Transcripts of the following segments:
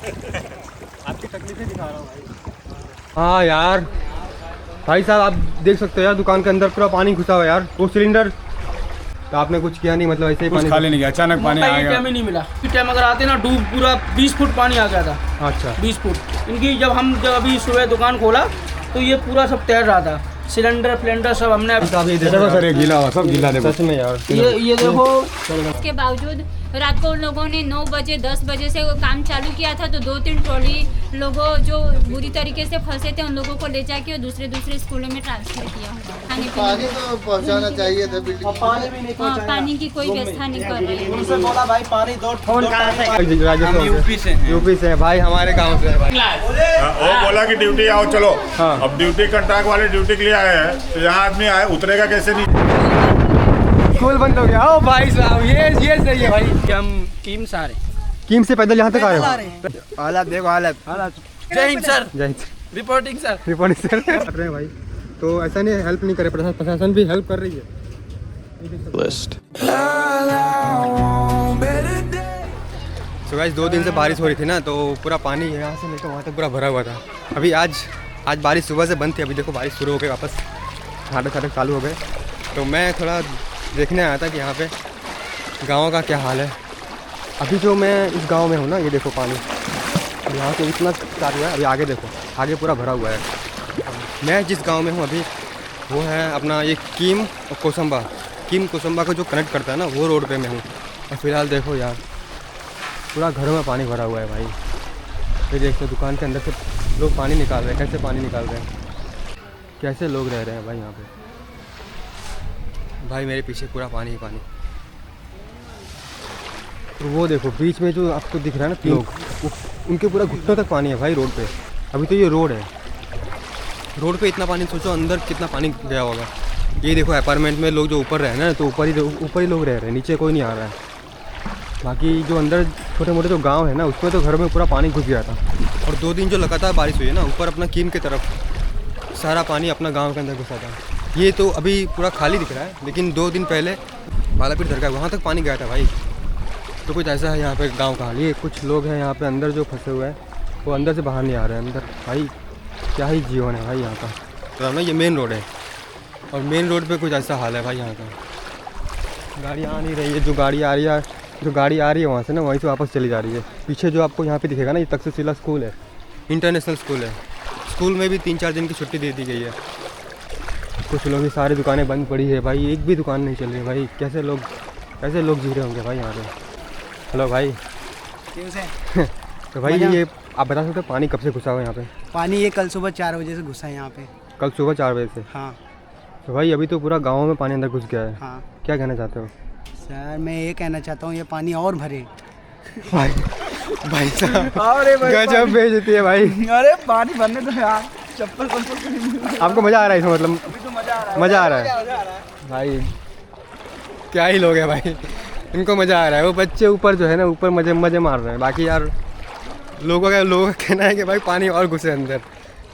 आपकी तकलीफें दिखा रहा हूँ भाई। हाँ यार भाई साहब आप देख सकते हो यार, दुकान के अंदर पूरा पानी घुसा हुआ यार। वो सिलेंडर तो आपने कुछ किया नहीं, मतलब ऐसे ही पानी खाली नहीं गया, अचानक पानी आ गया। टाइम ही नहीं मिला, टाइम अगर आते ना डूब पूरा 20 फुट पानी आ गया था। अच्छा 20 फुट इनकी जब अभी सुबह दुकान खोला तो ये पूरा सब तैर रहा था, सिलेंडर फिलेंडर सब हमने सर गीला हुआ, सब गीला देखो। सच में यार ये देखो। इसके बावजूद रात को उन लोगों ने 9 बजे 10 बजे से वो काम चालू किया था, तो 2-3 ट्रॉली लोगों जो बुरी तरीके से फंसे थे उन लोगों को ले जाके और दूसरे स्कूलों में ट्रांसफर किया। खाने पानी तो पहुंचाना चाहिए था, पानी भी नहीं पहुंचाया। पानी की कोई व्यवस्था नहीं कर रही है। उनसे बोला भाई पानी दो। फोन कहाँ से? यूपी से है भाई, हमारे गाँव से है भाई। वो बोला कि ड्यूटी आओ चलो। हाँ। अब ड्यूटी कंट्रैक्ट वाले ड्यूटी के लिए आए हैं, तो यहाँ आदमी आए उतरेगा कैसे नहीं। स्कूल बंद हो गया। ओ भाई साहब ये सही है भाई। हम कीम सारे कीम से पैदल यहाँ तक आए हो? हालत देखो हालत। जय हिंद सर। जय Hind. Reporting sir. Reporting sir कर रहे हैं भाई, तो ऐसा नहीं हेल्प नहीं करे, प्रशासन भी हेल्प कर रही है। तो गाइस 2 दिन से बारिश हो रही थी ना, तो पूरा पानी यहाँ से लेकर वहाँ तक पूरा भरा हुआ था। अभी आज बारिश सुबह से बंद थी, अभी देखो बारिश शुरू हो गई, वापस नाटक चालू हो गए। तो मैं थोड़ा देखने आया था कि यहाँ पे गाँव का क्या हाल है। अभी जो मैं इस गांव में हूँ ना, ये देखो पानी यहाँ से इतना चालू है, अभी आगे देखो, आगे पूरा भरा हुआ है। मैं जिस गांव में हूँ अभी वो है अपना ये कीम और कोसंबा। कीम कोसंबा को जो कनेक्ट करता है ना, वो रोड पे मैं हूँ। और फिलहाल देखो यार पूरा घरों में पानी भरा हुआ है भाई। ये देखो दुकान के अंदर से लोग पानी निकाल रहे हैं, कैसे पानी निकाल रहे हैं, कैसे लोग रह रहे हैं भाई यहाँ पे। भाई मेरे पीछे पूरा पानी ही पानी। तो वो देखो बीच में जो आपको दिख रहा है ना लोग, उनके पूरा घुटनों तक पानी है भाई रोड पे। अभी तो ये रोड है, रोड पे इतना पानी, सोचो अंदर कितना पानी गया होगा। ये देखो अपार्टमेंट में लोग जो ऊपर रहे ना, तो ऊपर ही लोग रह रहे हैं, नीचे कोई नहीं आ रहा है। बाकी जो अंदर छोटे मोटे जो गांव है ना, उसमें तो घर में पूरा पानी घुस गया था। और 2 दिन जो लगातार बारिश हुई है ना, ऊपर अपना कीम की तरफ सारा पानी अपना गाँव के अंदर घुसा था। ये तो अभी पूरा खाली दिख रहा है, लेकिन 2 दिन पहले बालापीर दरगाह वहाँ तक पानी गया था भाई। तो कुछ ऐसा है यहाँ पे गांव का हाल। ये कुछ लोग हैं यहाँ पे अंदर जो फंसे हुए हैं, वो अंदर से बाहर नहीं आ रहे हैं अंदर। भाई क्या ही जीवन है भाई यहाँ का। तो ना ये मेन रोड है, और मेन रोड पे कुछ ऐसा हाल है भाई यहाँ का। गाड़ी आ नहीं रही है, जो गाड़ी आ रही है वहाँ से ना, वहीं से वापस चली जा रही है। पीछे जो आपको यहाँ पे दिखेगा ना, ये तक्षशिला स्कूल है, इंटरनेशनल स्कूल है। स्कूल में भी 3-4 दिन की छुट्टी दे दी गई है। कुछ लोग, सारी दुकानें बंद पड़ी है भाई, एक भी दुकान नहीं चल रही भाई। कैसे लोग जी रहे होंगे भाई यहाँ पे। हेलो भाई। तो भाई ये आप बता सकते हो पानी कब से घुसा हुआ है यहाँ पे? पानी ये कल सुबह 4 बजे से घुसा है यहाँ पे। कल सुबह 4 बजे से? हाँ। तो भाई अभी तो पूरा गांव में पानी अंदर घुस गया है। हाँ। क्या कहना चाहते हो? सर मैं ये कहना चाहता हूँ ये पानी और भरे। भाई साहब गजब बेइज्जती है भाई। अरे पानी भरने दो यार, चप्पल आपको मज़ा आ रहा है इसमें? मतलब तो मज़ा आ रहा है भाई। क्या ही लोग हैं भाई, इनको मज़ा आ रहा है। वो बच्चे ऊपर जो है ना, ऊपर मज़े मार रहे हैं। बाकी यार लोगों का कहना है कि भाई पानी और घुसे अंदर।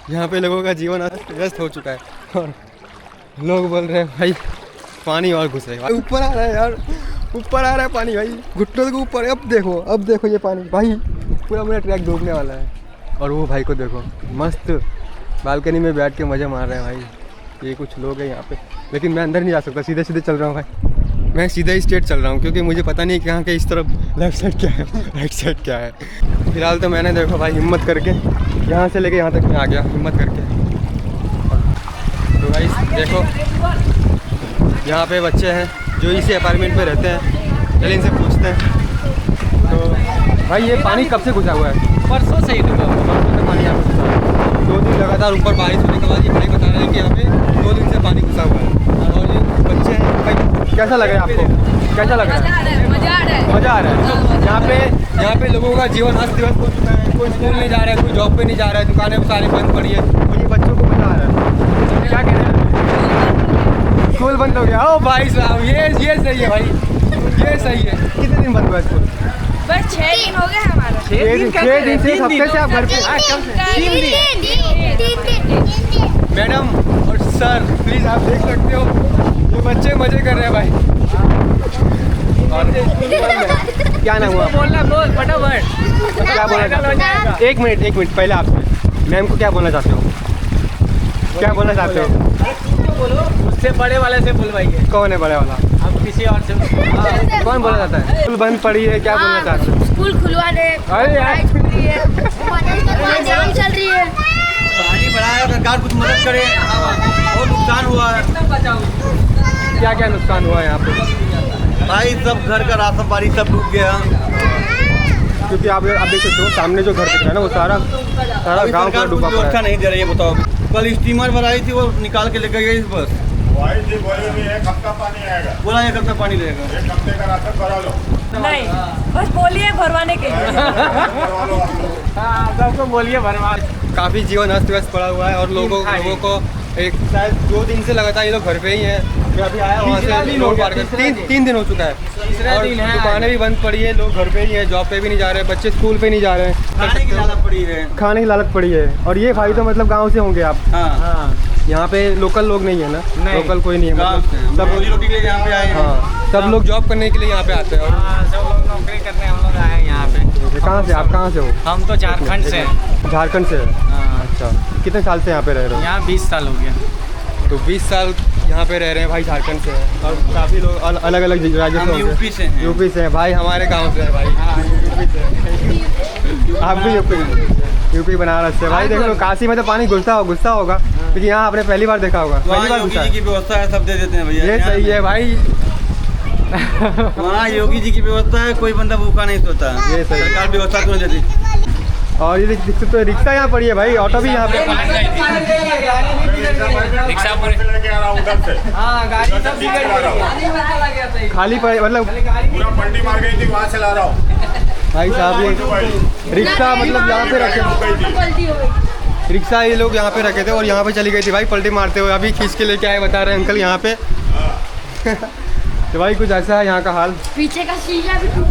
यहाँ पे लोगों का जीवन व्यस्त हो चुका है, और लोग बोल रहे हैं भाई पानी और घुसे। ऊपर आ रहा है यार, ऊपर आ रहा है पानी भाई, घुटनों के ऊपर। अब देखो ये पानी भाई, पूरा मेरा ट्रैक डूबने वाला है। और वो भाई को देखो, मस्त बालकनी में बैठ के मज़े मार रहे हैं भाई। ये कुछ लोग हैं यहाँ पे, लेकिन मैं अंदर नहीं जा सकता, सीधे चल रहा हूँ भाई। मैं सीधा ही स्ट्रेट चल रहा हूँ, क्योंकि मुझे पता नहीं कि यहाँ के इस तरफ लेफ्ट साइड क्या है, राइट साइड क्या है। फिलहाल तो मैंने देखो भाई हिम्मत करके यहाँ से लेके यहाँ तक मैं आ गया, हिम्मत करके। तो भाई देखो यहाँ पे बच्चे हैं जो इसी अपार्टमेंट में रहते हैं, चलिए इनसे पूछते हैं। तो भाई ये पानी कब से घुसा हुआ है? परसों से ही परसों से पानी यहाँ पे घुसा है। 2 दिन लगातार ऊपर बारिश होने के बाद ये भाई बता रहे हैं कि यहाँ पे 2 दिन से पानी घुसा हुआ है। और ये बच्चे हैं भाई, कैसा लगा आपको? कैसा लगा? मजा आ रहा है। यहाँ पे लोगों का जीवन अस्त व्यस्त हो चुका है। कोई स्कूल नहीं जा रहा है, कोई जॉब पे नहीं जा रहा है, दुकानें सारी बंद पड़ी है, और ये बच्चों को मजा आ रहा है। क्या कहना है? स्कूल बंद हो गया? ओ भाई साहब ये सही है भाई, ये सही है। कितने दिन बंद हुआ स्कूल? बस 6 दिन हो गए हमारा। 6 दिन से? इस हफ्ते से आप घर पे? 3 दिन। मैडम और सर प्लीज़ आप देख सकते हो, ये बच्चे मज़े कर रहे हैं भाई। और क्या नाम हुआ? बोलना बोल फटाफट। क्या बोलना चाहते हो? एक मिनट पहले आपसे मैम को क्या बोलना चाहते हो? क्या बोलना चाहते हो? बोलो उससे बड़े वाले से बुलवाइए। कौन है बड़े वाला? अब किसी और से कौन बोलना चाहता है? स्कूल बंद पड़ी है, क्या बोलना चाहते हो? स्कूल खुलवा दे। अरे यार एग्जाम चल रही है। पानी बढ़ाया, सरकार कुछ मदद करे। बहुत नुकसान हुआ है क्या क्या नुकसान हुआ है यहाँ पे? भाई, सब घर का राशन पानी सब डूब गया। क्योंकि आप देख सकते हो सामने जो घर दिख रहा है ना, वो सारा गांव का डूबा पड़ा व्यवस्था है। नहीं दे रही है, बताओ। कल स्टीमर भर आई थी, वो निकाल के लेकर गई बस। भाई जी बोले भी एक हफ्ता पानी आएगा, बोला 1 हफ्ता पानी लगेगा। 1 हफ्ते का राशन भरा लो। नहीं, बस बोलिए भरवाने के लिए। भरवा लो आप लोग। हाँ, सबको बोलिए भरवा। काफ़ी जीवन अस्त व्यस्त पड़ा हुआ है और लोगों को एक शायद 2 दिन से लगातार ये लोग घर पे ही हैं। मैं अभी आया वहाँ से रोड पार कर 3 दिन हो चुका है और दुकानें भी बंद पड़ी है, लोग घर पे ही हैं, जॉब पे भी नहीं जा रहे, बच्चे स्कूल पे नहीं जा रहे हैं। खाने की लालच पड़ी है। खाने की लालच पड़ी है। और ये भाई तो मतलब गाँव से होंगे आप? हाँ, यहाँ पे लोकल लोग नहीं है ना? लोकल कोई नहीं है गाँव से। मतलब सब रोजी रोटी के लिए यहाँ पे आए हैं। हाँ, सब लोग जॉब करने के लिए यहाँ पे आते हैं। और सब लोग नौकरी करने हम लोग आए हैं यहाँ पे। कहाँ से आप? कहाँ से हो? हम तो झारखंड से हैं। झारखंड से? अच्छा, कितने साल से यहाँ पे रह रहे हो? यहाँ 20 साल हो गया। तो 20 साल यहाँ पे रह रहे हैं भाई, झारखंड से हैं और काफ़ी लोग अलग अलग राज्यों से हम होंगे। यूपी से हैं। यूपी से हैं भाई, हमारे गांव से है भाई। यूपी से आप भी यूपी बनारस से भाई। देख लो काशी में तो पानी घुसता होगा लेकिन यहाँ आपने पहली बार देखा होगा। पहली वहाँ बार योगी घुसा जी की व्यवस्था है, सब दे देते हैं भैया। ये सही है भाई। वहाँ योगी जी की व्यवस्था है, कोई बंदा भूखा नहीं सोता। ये सही। सरकार व्यवस्था क्यों देती? और ये देख सकते हो रिक्शा यहाँ पड़ी है भाई, ऑटो भी यहाँ पे। रिक्शा पर लेके आ रहा हूँ उधर से। हाँ, गाड़ी सब बिगड़ खाली पड़ी मतलब पूरा पलटी मार गई थी, वहाँ से ला रहा हूँ। भाई साहब ये रिक्शा मतलब यहाँ पे रखे, रिक्शा ये लोग यहाँ पे रखे थे और यहाँ पे चली गई थी भाई पलटी मारते हुए। अभी खींच के लेके आए, बता रहे हैं अंकल यहाँ पे। तो भाई कुछ ऐसा है यहाँ का हाल। पीछे का शीशा भी टूट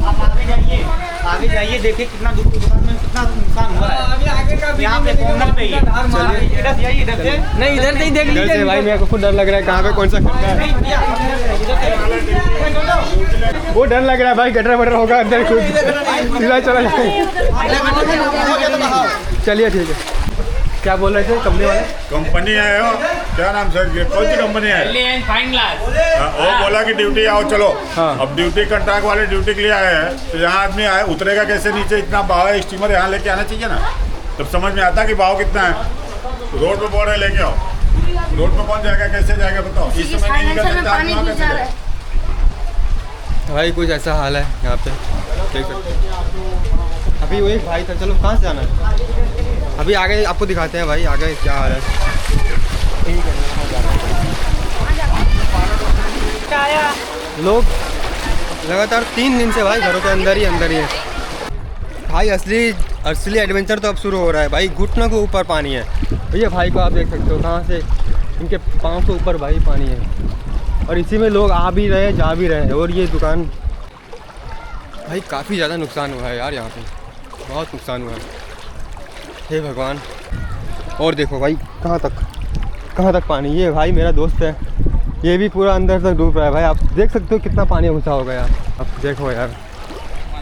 आगे जाइए, देखिए कितना दुकान में कितना नुकसान हुआ है। यहाँ पे कॉर्नर पे ही है। इधर जाइए, इधर से नहीं, इधर से ही देख इधर से भाई मेरे को खुद डर लग रहा है, कहाँ पे कौन सा खड्डा है। वो डर लग रहा है भाई, गटर वटर होगा अंदर खुद सीधा चला जाए। चलिए ठीक है। क्या बोल रहे थे कंपनी वाले? कंपनी है वो, क्या नाम सर, ये कौन सी कंपनी है? Fine glass. वो बोला कि ड्यूटी आओ, चलो। हाँ। अब ड्यूटी कंट्रैक्ट वाले ड्यूटी के लिए आए हैं, तो यहाँ आदमी आए, उतरेगा कैसे नीचे? इतना बहाव है, स्टीमर यहाँ लेके आना चाहिए ना, तब समझ में आता कि बहाव कितना है। रोड पे बोल रहे लेके आओ, रोड पे कौन जाएगा, कैसे जाएगा बताओ? इस समय नहीं निकल सकता आदमी, वहाँ कैसे जाए? भाई कुछ ऐसा हाल है यहाँ पे, देख सकते हैं। अभी वो एक भाई था, चलो कहाँ से जाना है? अभी आगे आपको दिखाते हैं भाई, आगे क्या हाल है। लोग लगातार 3 दिन से भाई घरों के अंदर ही है भाई। असली एडवेंचर तो अब शुरू हो रहा है भाई। घुटनों के ऊपर पानी है। ये भाई को आप देख सकते हो कहाँ से, इनके पाँव के ऊपर भाई पानी है और इसी में लोग आ भी रहे जा भी रहे हैं। और ये दुकान भाई काफ़ी ज़्यादा नुकसान हुआ है यार, यहाँ पे बहुत नुकसान हुआ है। हे भगवान। और देखो भाई कहाँ तक पानी। ये भाई मेरा दोस्त है, ये भी पूरा अंदर तक डूब रहा है भाई। आप देख सकते हो कितना पानी घुसा होगा यार। अब देखो यार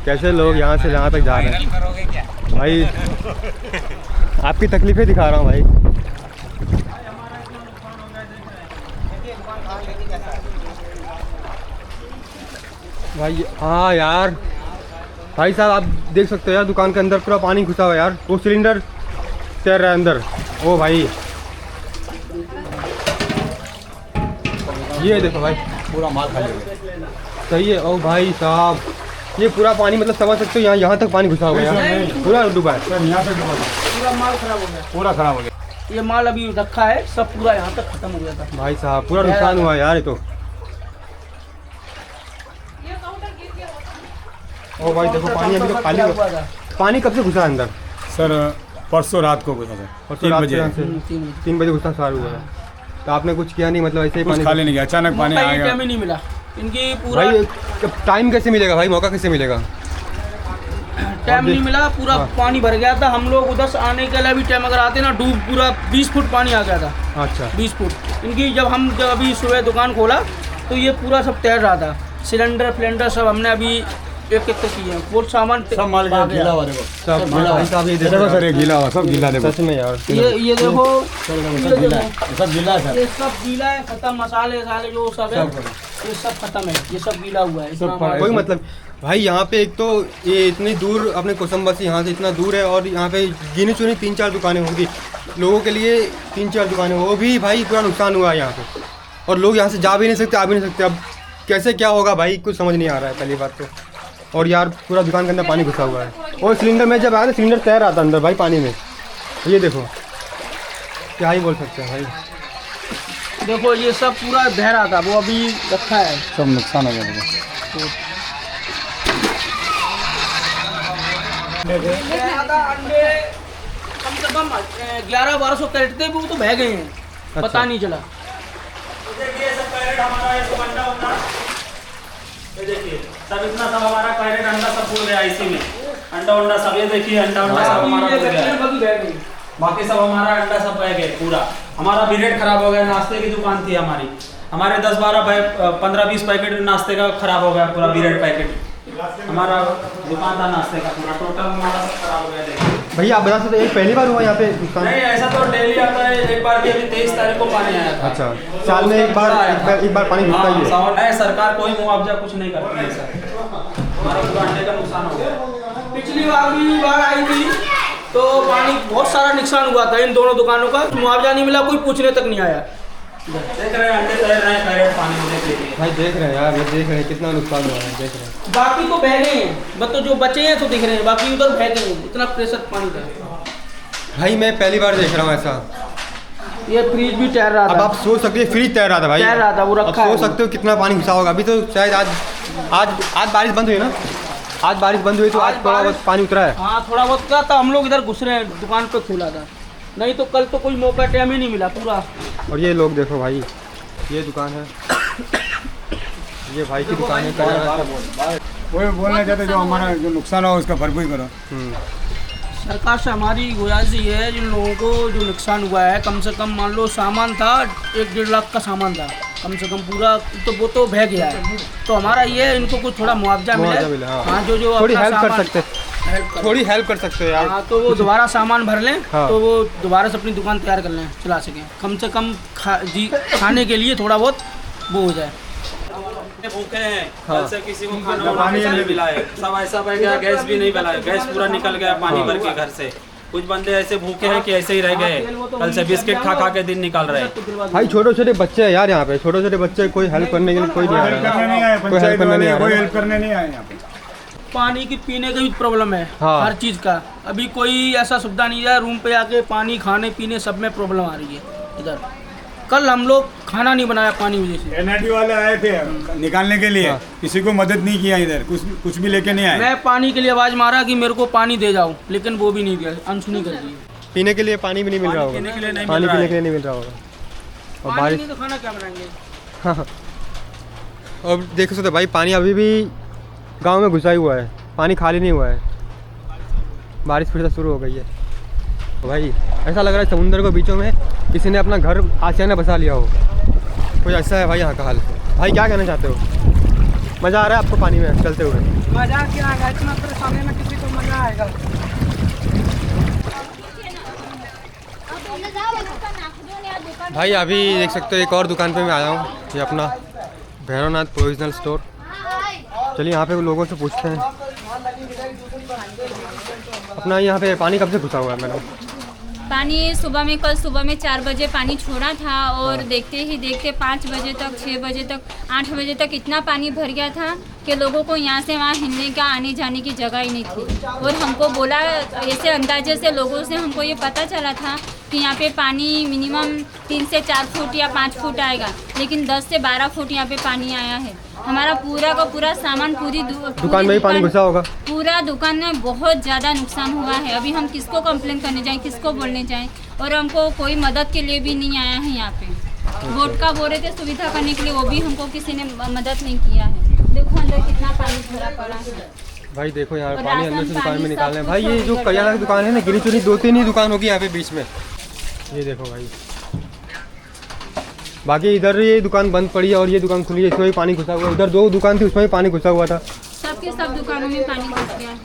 कैसे लोग यहाँ से जहाँ तक जा रहे हैं भाई। आपकी तकलीफ़ें दिखा रहा हूँ भाई। भाई हाँ यार, भाई साहब आप देख सकते हो यार, दुकान के अंदर पूरा पानी घुसा हुआ है यार। वो सिलेंडर तैर रहा है अंदर। ओ भाई ये देखो भाई, पूरा माल खाली हो गया। सही है। ओ भाई साहब ये पूरा पानी मतलब समझ सकते हो, यहाँ तक पानी घुसा हुआ है यार, पूरा डूबा है। यहाँ पे पूरा माल खराब हो गया। पूरा खराब हो गया। ये माल अभी रखा है, सब पूरा यहाँ तक खत्म हो गया था भाई साहब पूरा नुकसान हुआ है यार ये तो। ओ भाई देखो पानी अभी तो खाली हुआ है। पानी कब से घुसा अंदर? सर परसों रात को घुसा था, और 3 बजे। 3 बजे घुसना शुरू हुआ है। तो आपने कुछ किया नहीं, मतलब ऐसे ही कुछ पानी खाली नहीं गया, अचानक पानी आ गया। टाइम ही नहीं मिला इनकी पूरा। भाई टाइम कैसे मिलेगा भाई, मौका कैसे मिलेगा? टाइम नहीं मिला, पूरा पानी भर गया था। हम लोग उधर से आने के लिए भी टाइम अगर आते ना, डूब पूरा 20 फुट पानी आ गया था। अच्छा 20 फुट इनकी। जब अभी सुबह दुकान खोला तो ये पूरा सब तैर रहा था। सिलेंडर सब हमने अभी एक एक की है वो सामान सब माल आ गीला हुआ देखो। सब भाई साहब ये देखो सर ये गीला हुआ, सब गीला देखो। सच में यार ये देखो सब गीला है, सब गीला है सर। ये सब गीला है, खत्म मसाले साले जो सब है ये सब खत्म है, ये सब गीला हुआ है। इतना हमारा- कोई मतलब भाई यहाँ पे एक तो ये इतनी दूर अपने कोसंबा से यहाँ से इतना दूर है और यहाँ पे गिनी चुनी 3-4 दुकानें होंगी लोगों के लिए। 3-4 दुकानें, वो भी भाई पूरा नुकसान हुआ है यहाँ पे और लोग यहाँ से जा भी नहीं सकते, आ भी नहीं सकते। अब कैसे क्या होगा भाई कुछ समझ नहीं आ रहा है पहली बात तो। और यार पूरा दुकान के अंदर पानी घुसा हुआ है और सिलेंडर में जब आया था सिलेंडर तैर रहा था अंदर भाई पानी में। ये देखो क्या ही बोल सकते हैं भाई। देखो ये सब पूरा बह रहा था, वो अभी रखा है। सब नुकसान हो गया देखो। अंडे कम से कम 1100-1200 कैरेट थे, वो तो बह गए हैं, पता नहीं चला। देखिए सब कैरेट हमारा ये सब अंडा होता ये देखिए सब इतना सब हमारा कैरेट अंडा सब फूल गया इसी में। अंडा सब ये देखिए अंडा सब हमारा फूल गया। बाकी सब हमारा अंडा सब बह गए पूरा। हमारा भी रेट खराब हो गया। नाश्ते की दुकान थी हमारी, हमारे 10-12 15-20 पैकेट नाश्ते का खराब हो गया पूरा। बिरेड पैकेट हमारा दुकान था नाश्ते का पूरा, टोटल हमारा सब खराब हो गया। देखिए भैया आप बता सकते एक पहली बार हुआ यहाँ पे नुकसान? नहीं ऐसा तो डेली आता है। एक बार भी अभी 23 तारीख को पानी आया था। अच्छा साल में एक बार पानी घुसता ही है। है सरकार कोई मुआवजा कुछ नहीं करती है सर। हमारा पूरा अंडे का नुकसान हो गया। पिछली बार भी बाढ़ आई थी तो पानी बहुत सारा नुकसान हुआ था इन दोनों दुकानों का, मुआवजा नहीं मिला, कोई पूछने तक नहीं आया। देख रहे हैं अंडे तैर रहे हैं कैरेट पानी में देख लीजिए भाई देख रहे हैं यार, ये देख रहे हैं कितना नुकसान हुआ है, देख रहे हैं। बाकी तो बह गए हैं, बस तो जो बचे हैं तो दिख रहे हैं, बाकी उधर बह गए हैं, इतना प्रेशर पानी था। भाई मैं पहली बार देख रहा हूँ ऐसा। ये फ्रिज भी तैर रहा अब था। आप सोच सकते हैं फ्रिज तैर रहा था भाई, तैर रहा था, वो अब रखा है। सोच सकते हो कितना पानी घुसा होगा। अभी तो शायद आज बारिश बंद हुई ना, आज बारिश बंद हुई तो आज थोड़ा बहुत पानी उतरा है। हाँ थोड़ा बहुत क्या था, हम लोग इधर घुस रहे हैं, दुकान पे खुला था, नहीं तो कल तो कोई मौका टाइम ही नहीं मिला पूरा। और ये लोग देखो भाई, ये दुकान है, ये भाई की दुकान है। वो बोलना चाहते जो हमारा जो नुकसान हो उसका भरपूर करो। सरकार से हमारी गुजारिश ये है, जिन लोगों को जो नुकसान हुआ है, कम से कम मान लो सामान था 1-1.5 लाख का सामान था कम से कम पूरा, तो वो तो बह गया है। तो हमारा ये है इनको कुछ थोड़ा मुआवजा मिले। हाँ जो थोड़ी अपना हेल्प कर सामान- सकते, थोड़ी हेल्प कर सकते हो यार। हाँ तो वो दोबारा सामान भर लें, हाँ। तो वो दोबारा से अपनी दुकान तैयार कर लें, चला सकें, कम से कम खाने के लिए थोड़ा बहुत वो हो जाए। भूखे हैं, कल से किसी को खाना वाना नहीं मिला है। सब ऐसा बह गया, गैस भी नहीं मिला है, गैस पूरा निकल गया पानी भर के घर से। कुछ बंदे ऐसे भूखे हैं कि ऐसे ही रह गए, कल से बिस्किट खा खा के दिन निकाल रहे हैं। भाई छोटे छोटे बच्चे हैं यार यहाँ पे, छोटे छोटे बच्चे, कोई हेल्प करने के लिए कोई नहीं आ रहा, कोई हेल्प करने नहीं आ कोई रहा। हेल्प करने नहीं आए यहाँ पे। पानी की पीने की भी प्रॉब्लम है, हाँ। हर चीज़ का। अभी कोई ऐसा सुविधा नहीं है, रूम पे आके पानी खाने पीने सब में प्रॉब्लम आ रही है इधर। कल हम लोग खाना नहीं बनाया पानी वजह से। एनआईटी वाले आए थे निकालने के लिए, किसी को मदद नहीं किया इधर, कुछ भी लेके नहीं आए। मैं पानी के लिए आवाज़ मारा कि मेरे को पानी दे जाओ, लेकिन वो भी नहीं दिया, अनसुनी कर दी। पीने के लिए पानी भी नहीं मिल रहा होगा, पीने के लिए नहीं पानी मिल रहा पीने है। के लिए नहीं मिल रहा होगा। और पानी बारिश, नहीं तो खाना क्या बनाएंगे। हाँ। और देख सकते भाई पानी अभी भी गांव में घुसा ही हुआ है, पानी खाली नहीं हुआ है। बारिश फिर से शुरू हो गई है। तो भाई ऐसा लग रहा है समुंदर के बीचों में किसी ने अपना घर आशियाना बसा लिया हो, कुछ ऐसा है भाई यहाँ का हाल। भाई क्या कहना चाहते हो? मज़ा आ रहा है आपको पानी में चलते हुए? मजा क्या आएगा, इतना परेशानी में किसी को मजा आएगा। भाई अभी देख सकते हो एक और दुकान पे मैं आया हूँ, ये अपना भैरवनाथ प्रोविजनल स्टोर। चलिए यहाँ पे लोगों से पूछते हैं। अपना यहाँ पे पानी कब से घुसा हुआ है मैडम? पानी कल सुबह में 4 बजे पानी छोड़ा था और देखते ही देखते 5 बजे तक, 6 बजे तक, 8 बजे तक इतना पानी भर गया था कि लोगों को यहाँ से वहाँ हिलने का, आने जाने की जगह ही नहीं थी। और हमको बोला, ऐसे अंदाजे से लोगों से हमको ये पता चला था कि यहाँ पे पानी मिनिमम 3 से 4 फुट या 5 फुट आएगा, लेकिन 10 से 12 फुट यहाँ पे पानी आया है। हमारा पूरा का पूरा सामान, पूरी दुकान में ही पानी घुसा होगा। पूरा दुकान में बहुत ज़्यादा नुकसान हुआ है। अभी हम किसको कंप्लेन करने जाएं, किसको बोलने जाएं, और हमको कोई मदद के लिए भी नहीं आया है यहाँ पे। वोट का बोल रहे थे सुविधा करने के लिए, वो भी हमको किसी ने मदद नहीं किया है। देखो अंदर कितना पानी भरा पड़ा है। भाई देखो यहाँ पानी अंदर से दुकान में निकालना है। भाई ये जो करियाना की दुकान है ना, गिनी चुनी 2-3 ही दुकान होगी यहाँ पे बीच में। ये देखो भाई, बाकी इधर ये दुकान बंद पड़ी है और ये दुकान खुली है, इसमें भी पानी घुसा हुआ है। उधर 2 दुकान थी, उसमें भी पानी घुसा हुआ था। सब सबके सब दुकानों में पानी घुस गया है।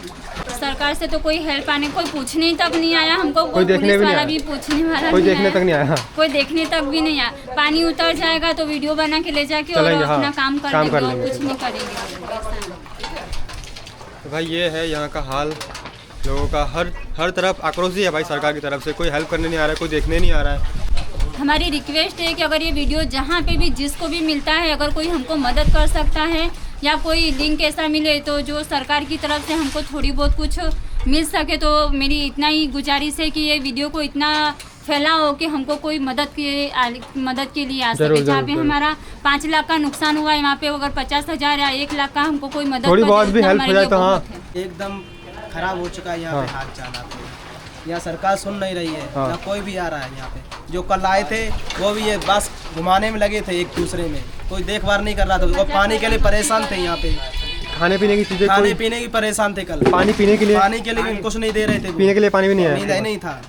सरकार से तो कोई हेल्प आने, कोई पूछने तक नहीं आया हमको, कोई देखने भी नहीं वाला आया। भी पूछने वाला कोई नहीं देखने आया। तक नहीं आया। कोई देखने तक भी नहीं आया। पानी उतर जाएगा तो वीडियो बना के ले जाके और चलेंगे, हाँ, अपना काम कर काम लेंगे कर और लेंगे। कुछ नहीं करेंगे। तो भाई ये है यहाँ का हाल, लोगों का हर तरफ आक्रोश ही है भाई सरकार की तरफ से। कोई हेल्प करने नहीं आ रहा है, कोई देखने नहीं आ रहा है। हमारी रिक्वेस्ट है कि अगर ये वीडियो जहाँ पे भी जिसको भी मिलता है, अगर कोई हमको मदद कर सकता है या कोई लिंक ऐसा मिले तो जो सरकार की तरफ से हमको थोड़ी बहुत कुछ मिल सके, तो मेरी इतना ही गुजारिश है कि ये वीडियो को इतना फैलाओ कि हमको कोई मदद के लिए आ सके। जहाँ पे हमारा 5 लाख का नुकसान हुआ है, वहाँ पे अगर 50,000 या 1 लाख का हमको कोई मदद थोड़ी कर बहुत दे, भी उतना हेल्प हो हमारे जाए लिए तो हाँ। बहुत है। एकदम खराब हो चुका है यहाँ पे हाल चाल। आपको यहाँ सरकार सुन नहीं रही है, ना कोई भी आ रहा है यहाँ पे। जो कल आए थे वो भी ये बस घुमाने में लगे थे एक दूसरे में, कोई देखभाल नहीं कर रहा था। वो पानी के लिए परेशान थे यहाँ पे, खाने पीने की चीजें, खाने पीने की परेशान थे। कल पानी पीने के लिए कुछ नहीं दे रहे थे, पीने के लिए पानी भी नहीं है। नहीं था।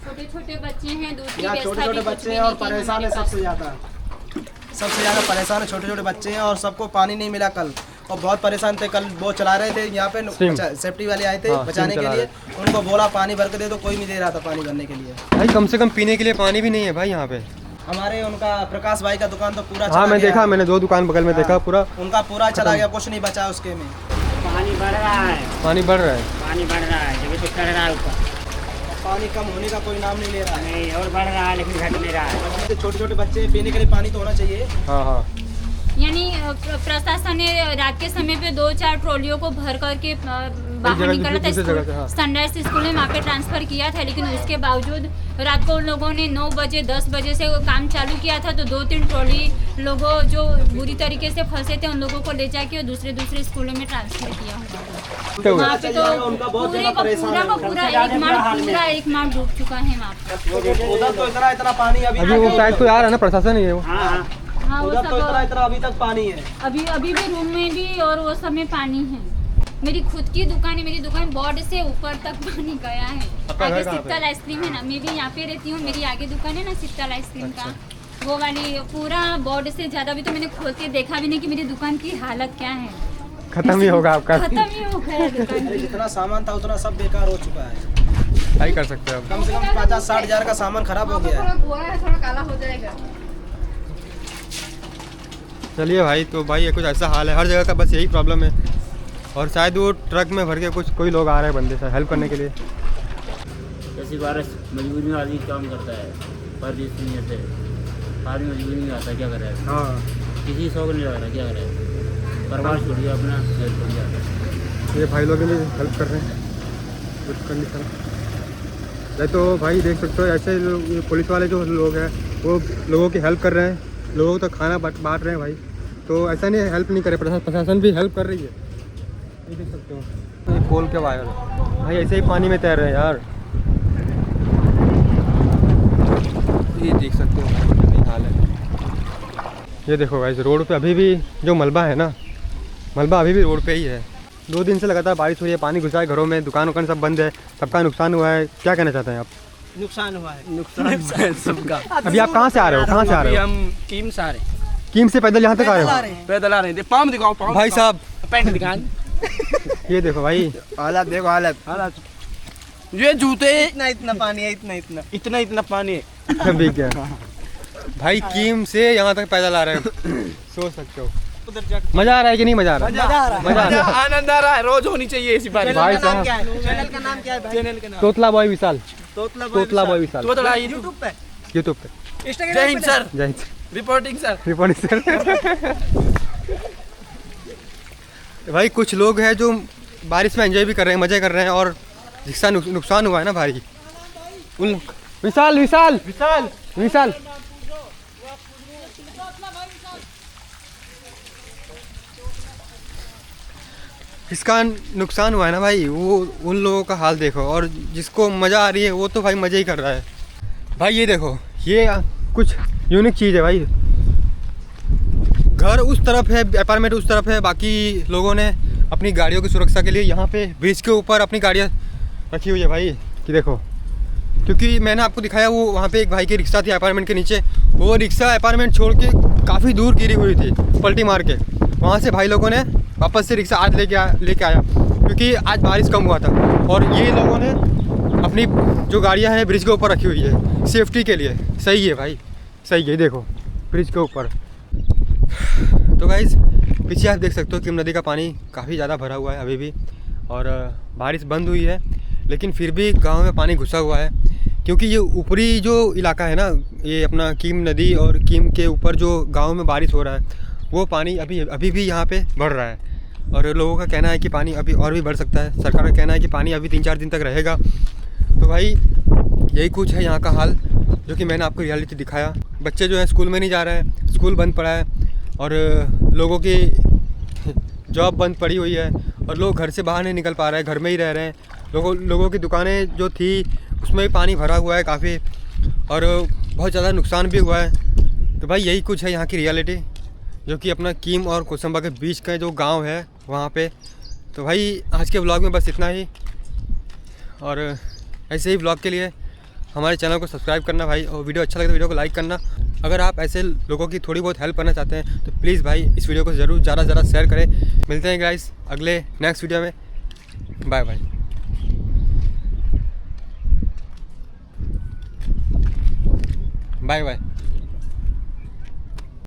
छोटे छोटे बच्चे हैं, दूसरी यहाँ छोटे छोटे बच्चे हैं और परेशान है सबसे ज़्यादा परेशान है छोटे छोटे बच्चे हैं और सबको पानी नहीं मिला कल, और बहुत परेशान थे। कल वो चला रहे थे यहाँ पे, सेफ्टी वाले आए थे बचाने के लिए, उनको बोला पानी भर के दे दो, कोई नहीं दे रहा था पानी भरने के लिए। भाई कम से कम पीने के लिए पानी भी नहीं है भाई यहाँ पे। हमारे उनका प्रकाश भाई का दुकान तो पूरा हाँ मैं देखा, मैंने 2 दुकान बगल में देखा, पूरा उनका पूरा चला गया, कुछ नहीं बचा उसके में। पानी बढ़ रहा है, पानी बढ़ रहा है, पानी बढ़ रहा है, जब तो चढ़ रहा है ऊपर, पानी कम होने का कोई नाम नहीं ले रहा है। नहीं और बढ़ रहा है लेकिन घट नहीं रहा है। छोटे छोटे बच्चे पीने के लिए पानी तो होना चाहिए। हाँ हाँ। यानी प्रशासन ने रात के समय पे 2-4 ट्रॉलियों को भर करके बाहर निकाला था सनराइज स्कूल में, वहाँ पे ट्रांसफ़र किया था। लेकिन उसके बावजूद रात को उन लोगों ने 9 बजे 10 बजे से काम चालू किया था, तो 2-3 ट्रॉली लोगों जो बुरी तरीके से फंसे थे उन लोगों को ले जाके और दूसरे स्कूलों में ट्रांसफ़र किया हुआ। वहाँ पे तो पूरा एक मार्ग डूब चुका है वहाँ पे। उधर तो इतना पानी अभी वो साइड तो आ रहा है ना, प्रशासन ही है वो। हाँ, वो उधर तो सब इतना अभी तक पानी है। अभी भी रूम में भी और वो सब में पानी है। मेरी खुद की दुकान है, मेरी दुकान बोर्ड से ऊपर तक पानी गया है। आगे शीतल आइसक्रीम है ना, मैं भी यहाँ पे रहती हूँ, मेरी आगे दुकान है ना शीतल आइसक्रीम का, वो वाली पूरा बोर्ड से ज़्यादा भी तो मैंने खोल के देखा भी नहीं कि मेरी दुकान की हालत क्या है। खत्म ही होगा आपका, खत्म ही हो गया दुकान की। जितना सामान था उतना सब बेकार हो चुका है। क्या ही कर सकते हैं अब। कम से कम 50-60 हजार का सामान खराब हो गया है। थोड़ा काला हो जाएगा। चलिए भाई, तो भाई ये कुछ ऐसा हाल है, हर जगह का बस यही प्रॉब्लम है। और शायद वो ट्रक में भर के कोई लोग आ रहे हैं बंदे से हेल्प करने के लिए। जैसी बारिश मजबूरी में आदमी काम करता है, परदेश दुनिया से आदमी मजबूरी में आता है, क्या करे। हाँ किसी शौक नहीं लग रहा, क्या करे, परिवार छोड़िए अपना, हेल्प कर दिया। ये भाई लोग भी हेल्प कर रहे हैं कुछ कंडीशन है। तो भाई देख सकते हो ऐसे लोग, पुलिस वाले जो लोग हैं वो लोगों की हेल्प कर रहे हैं, लोगों को तो खाना बांट रहे हैं भाई। तो ऐसा नहीं हेल्प नहीं करे, प्रशासन भी हेल्प कर रही है, ये देख सकते हो। ये पोल के वायर भाई ऐसे ही पानी में तैर रहे हैं यार, ये देख सकते हो कितनी हाल है। ये देखो भाई रोड पे अभी भी जो मलबा है ना, मलबा अभी भी रोड पे ही है। 2 दिन से लगातार बारिश हुई है, पानी घुसा है घरों में, दुकान सब बंद है, सबका नुकसान हुआ है। क्या कहना चाहते हैं आप? नुकसान हुआ है सबका। अभी आप कहाँ से आ रहे हो, कहाँ से आ रहे हो? हम कीम से आ रहे हैं। कीम से पैदल यहाँ तक आ रहे हो? पैदल आ रहे हैं। पाम दिखाओ, पाम भाई साहब, पैंट दिखाएं। ये देखो भाई हालत देखो, हालत। ये जूते इतना पानी है, इतना पानी है। अभी क्या भाई, कीम से यहाँ तक पैदल आ रहे हैं, सोच सकते हो। मजा आ रहा है कि नहीं मजा आ रहा है? मजा आ रहा है, आनंद आ रहा है। रोज होनी चाहिए ऐसी बारिश। भाई साहब चैनल का नाम क्या है भाई? चैनल का नाम तोतला बॉय विशाल, तोतला बॉय विशाल, यूट्यूब पे, यूट्यूब पे। जय हिंद सर, जय हिंद, रिपोर्टिंग सर। भाई कुछ लोग हैं जो बारिश में एंजॉय भी कर रहे हैं, मजे कर रहे हैं, और जिसका नुकसान हुआ है ना भाई उन विशाल विशाल विशाल विशाल इसका नुकसान हुआ है ना भाई, वो उन लोगों का हाल देखो। और जिसको मज़ा आ रही है वो तो भाई मज़े ही कर रहा है। भाई ये देखो, ये कुछ यूनिक चीज़ है भाई। घर उस तरफ है, अपार्टमेंट उस तरफ है, बाकी लोगों ने अपनी गाड़ियों की सुरक्षा के लिए यहाँ पे ब्रिज के ऊपर अपनी गाड़ियाँ रखी हुई है भाई, कि देखो। क्योंकि मैंने आपको दिखाया वो वहाँ पे एक भाई की रिक्शा थी अपार्टमेंट के नीचे, वो रिक्शा अपार्टमेंट छोड़ के काफ़ी दूर गिरी हुई थी पलटी मार के। वहाँ से भाई लोगों ने वापस से रिक्शा आज लेके आया क्योंकि आज बारिश कम हुआ था। और ये लोगों ने अपनी जो गाड़ियाँ हैं ब्रिज के ऊपर रखी हुई है सेफ्टी के लिए। सही है भाई, सही है। देखो ब्रिज के ऊपर। तो गाइस पीछे आप देख सकते हो कीम नदी का पानी काफ़ी ज़्यादा भरा हुआ है अभी भी, और बारिश बंद हुई है लेकिन फिर भी गांव में पानी घुसा हुआ है क्योंकि ये ऊपरी जो इलाका है ना, ये अपना कीम नदी और कीम के ऊपर जो गांव में बारिश हो रहा है वो पानी अभी भी यहाँ पे बढ़ रहा है। और लोगों का कहना है कि पानी अभी और भी बढ़ सकता है। सरकार का कहना है कि पानी अभी 3-4 दिन तक रहेगा। तो भाई यही कुछ है यहाँ का हाल, जो कि मैंने आपको रियलिटी दिखाया। बच्चे जो है स्कूल में नहीं जा रहे हैं, स्कूल बंद पड़ा है, और लोगों की जॉब बंद पड़ी हुई है, और लोग घर से बाहर नहीं निकल पा रहे हैं, घर में ही रह रहे हैं। लोगों की दुकानें जो थी उसमें भी पानी भरा हुआ है काफ़ी, और बहुत ज़्यादा नुकसान भी हुआ है। तो भाई यही कुछ है यहाँ की रियलिटी, जो कि अपना कीम और कोसंबा के बीच का जो गांव है वहाँ पे। तो भाई आज के व्लॉग में बस इतना ही, और ऐसे ही व्लॉग के लिए हमारे चैनल को सब्सक्राइब करना भाई, और वीडियो अच्छा लगे तो वीडियो को लाइक करना। अगर आप ऐसे लोगों की थोड़ी बहुत हेल्प करना चाहते हैं तो प्लीज़ भाई इस वीडियो को ज़रूर ज़्यादा शेयर करें। मिलते हैं गाइस अगले नेक्स्ट वीडियो में। Bye bye. Bye bye.